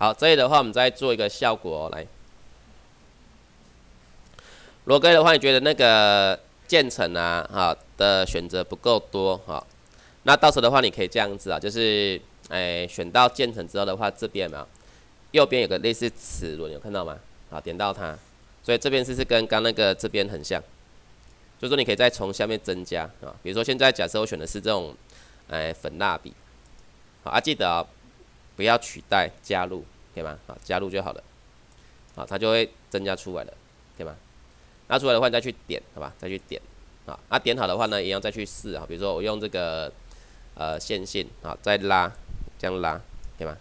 好，这里的话我们再做一个效果来。如果可以的话，你觉得那个渐层啊，的选择不够多，那到时候的话，你可以这样子啊，就是选到渐层之后的话，这边嘛，右边有个类似齿轮，有看到吗？好，点到它，所以这边是跟刚那个这边很像，所以说你可以再从下面增加啊，比如说现在假设我选的是这种粉蜡笔，好记得啊，不要取代加入，可以吗？好，加入就好了，好，它就会增加出来了，可以吗？拿出来的话，你再去点，好吧？再去点，点好的话呢，一样再去试啊。比如说我用这个线性，再拉，这样拉，可以吗？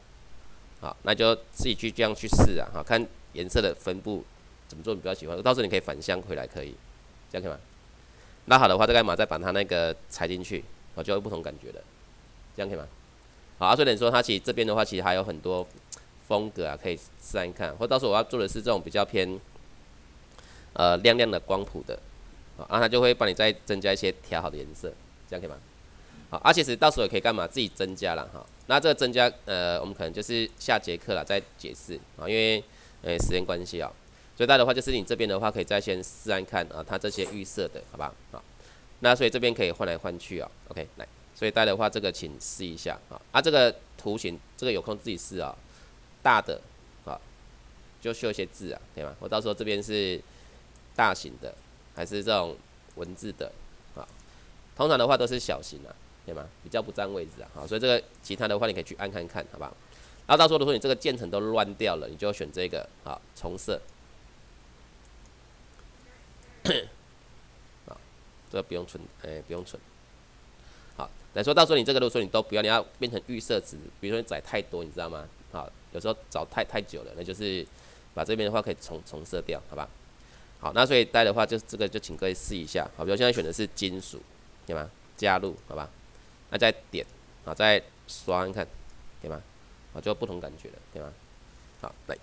好，那就自己去这样去试啊，看颜色的分布怎么做你比较喜欢。到时候你可以反向回来，可以，这样可以吗？拉好的话，再把它那个裁进去，就会不同感觉了，这样可以吗？好，所以你说它其实这边的话，其实还有很多风格啊，可以试试看。或到时候我要做的是这种比较偏亮亮的光谱的，它就会帮你再增加一些调好的颜色，这样可以吗？好，其实到时候也可以干嘛？自己增加了哈。那这个增加，我们可能就是下节课了再解释啊，因为时间关系啊，所以大家的话就是你这边的话可以再先试看看啊，它这些预设的好不好？好，那所以这边可以换来换去啊 ，OK， 来，所以大家的话这个请试一下啊，这个图形这个有空自己试啊，大的啊就秀一些字啊，可以吗？我到时候这边是大型的还是这种文字的啊？通常的话都是小型啊，对吗？比较不占位置啊，好，所以这个其他的话你可以去按看看，好不好？然后到时候如果你这个渐层都乱掉了，你就选这个啊，重设，啊，这个不用存，不用存。好，来说到时候你这个如果说你都不要，你要变成预设值，比如说你载太多，你知道吗？好，有时候找太久了，那就是把这边的话可以重设掉，好吧？好，那所以带的话就这个就请各位试一下，好，比如现在选的是金属，对吗？加入，好吧？那再点，好，再刷看看，对吗？好，就不同感觉了，对吗？好，来。